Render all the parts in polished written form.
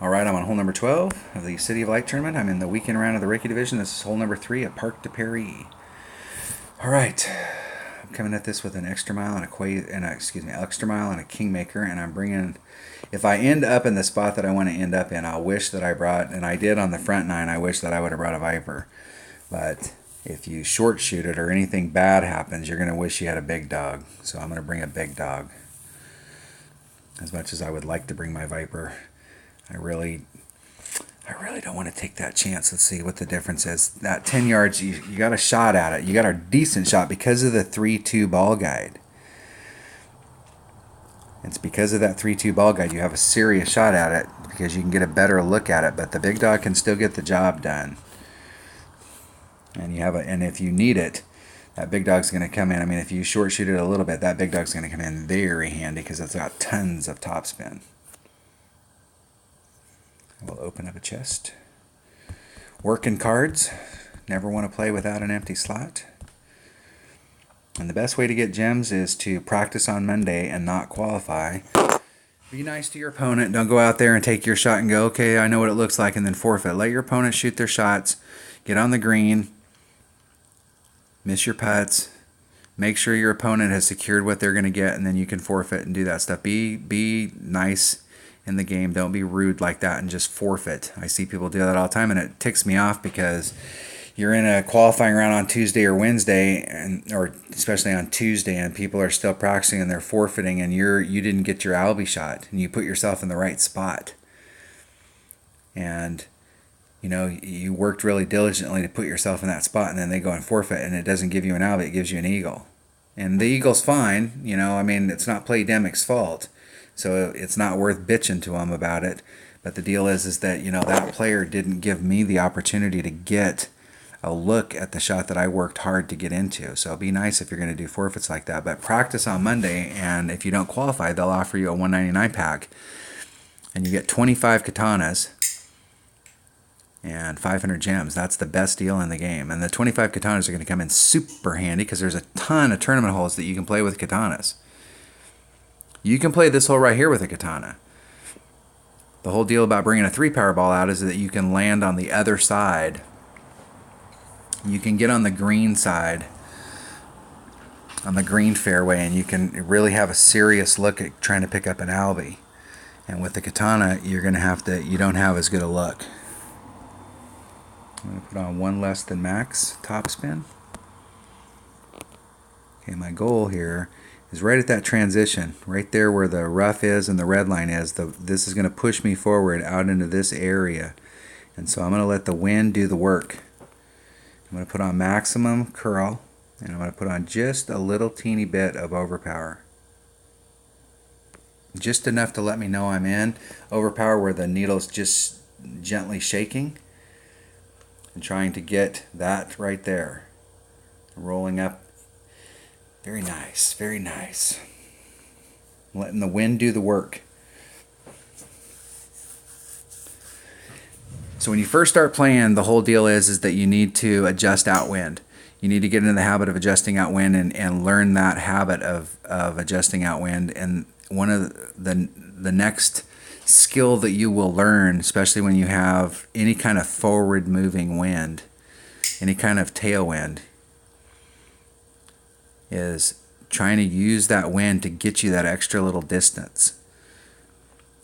All right, I'm on hole number 12 of the City of Light tournament. I'm in the weekend round of the Reiki division. This is hole number 3 at Parc de Paris. All right, I'm coming at this with an extra mile and extra mile and a kingmaker, and I'm bringing. If I end up in the spot that I want to end up in, I'll wish that I brought, and I did on the front 9. I wish that I would have brought a Viper, but if you short shoot it or anything bad happens, you're going to wish you had a big dog. So I'm going to bring a big dog. As much as I would like to bring my Viper, I really don't want to take that chance. Let's see what the difference is. That 10 yards, you got a shot at it. You got a decent shot because of the 3-2 ball guide. It's because of that 3-2 ball guide you have a serious shot at it because you can get a better look at it. But the big dog can still get the job done. And if you need it, that big dog's going to come in. I mean, if you short shoot it a little bit, that big dog's going to come in very handy because it's got tons of topspin. We'll open up a chest. Working cards. Never want to play without an empty slot. And the best way to get gems is to practice on Monday and not qualify. Be nice to your opponent. Don't go out there and take your shot and go, okay, I know what it looks like, and then forfeit. Let your opponent shoot their shots. Get on the green. Miss your putts. Make sure your opponent has secured what they're going to get, and then you can forfeit and do that stuff. Be nice in the game. Don't be rude like that and just forfeit. I see people do that all the time, and it ticks me off because you're in a qualifying round on Tuesday or Wednesday, or especially on Tuesday, and people are still practicing and they're forfeiting, and you didn't get your Albie shot, and you put yourself in the right spot. And you worked really diligently to put yourself in that spot, and then they go and forfeit, and it doesn't give you an Albie, it gives you an eagle. And the eagle's fine, it's not Playdemic's fault. So it's not worth bitching to them about it. But the deal is that, that player didn't give me the opportunity to get a look at the shot that I worked hard to get into. So be nice if you're going to do forfeits like that. But practice on Monday, and if you don't qualify, they'll offer you a 199 pack. And you get 25 katanas and 500 gems. That's the best deal in the game. And the 25 katanas are going to come in super handy because there's a ton of tournament holes that you can play with katanas. You can play this hole right here with a katana. The whole deal about bringing a 3-power ball out is that you can land on the other side. You can get on the green side, on the green fairway, and you can really have a serious look at trying to pick up an Albie. And with the katana, you don't have as good a look. I'm going to put on one less than max topspin. Okay, my goal here is right at that transition, right there where the rough is and the red line is. This is going to push me forward out into this area. And so I'm going to let the wind do the work. I'm going to put on maximum curl, and I'm going to put on just a little teeny bit of overpower. Just enough to let me know I'm in. Overpower where the needle's just gently shaking. And trying to get that right there. Rolling up. Very nice, very nice. Letting the wind do the work. So when you first start playing, the whole deal is that you need to adjust outwind. You need to get into the habit of adjusting outwind and learn that habit of adjusting outwind. And one of the next skill that you will learn, especially when you have any kind of forward moving wind, any kind of tailwind, is trying to use that wind to get you that extra little distance.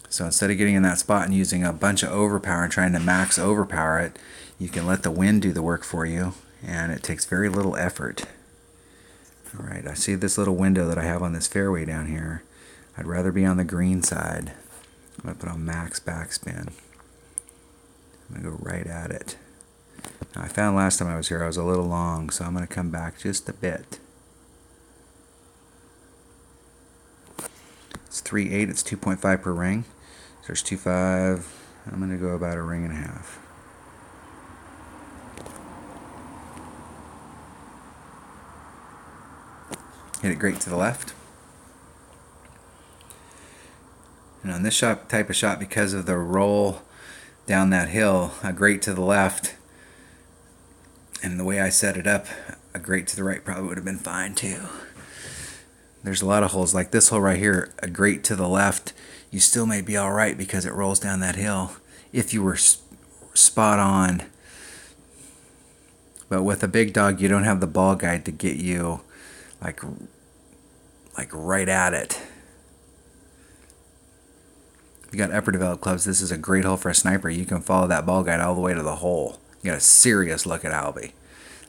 So instead of getting in that spot and using a bunch of overpower and trying to max overpower it, you can let the wind do the work for you, and it takes very little effort. All right, I see this little window that I have on this fairway down here. I'd rather be on the green side. I'm going to put on max backspin. I'm going to go right at it. Now, I found last time I was here I was a little long, so I'm going to come back just a bit. It's 3.8, it's 2.5 per ring. So there's 2.5. I'm going to go about a ring and a half. Hit it great to the left. And on this type of shot, because of the roll down that hill, a great to the left, and the way I set it up, a great to the right probably would have been fine too. There's a lot of holes like this hole right here, a great to the left, you still may be all right because it rolls down that hill. if you were spot on. But with a big dog, you don't have the ball guide to get you like right at it. If you got upper developed clubs, this is a great hole for a sniper. You can follow that ball guide all the way to the hole. You got a serious look at Albie.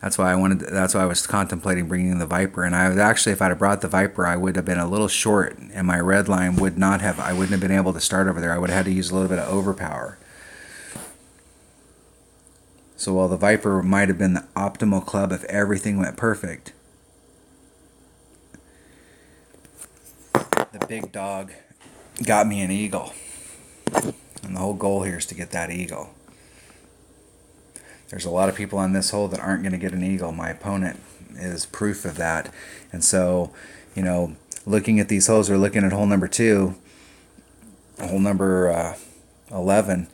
That's why I was contemplating bringing the Viper. And I was actually, if I'd have brought the Viper, I would have been a little short, and my red line would not have. I wouldn't have been able to start over there. I would have had to use a little bit of overpower. So while the Viper might have been the optimal club if everything went perfect, the big dog got me an eagle. And the whole goal here is to get that eagle. There's a lot of people on this hole that aren't going to get an eagle. My opponent is proof of that. And so, looking at these holes, we're looking at hole number 2, hole number 11,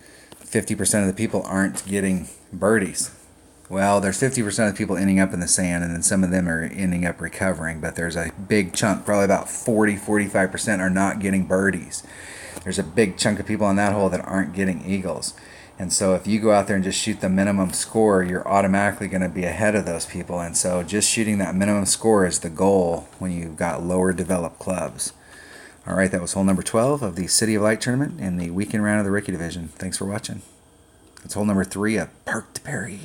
50% of the people aren't getting birdies. Well, there's 50% of the people ending up in the sand, and then some of them are ending up recovering, but there's a big chunk, probably about 45% are not getting birdies. There's a big chunk of people on that hole that aren't getting eagles. And so if you go out there and just shoot the minimum score, you're automatically going to be ahead of those people. And so just shooting that minimum score is the goal when you've got lower developed clubs. All right, that was hole number 12 of the City of Light tournament in the weekend round of the rookie division. Thanks for watching. That's hole number 3 of Park to Perry.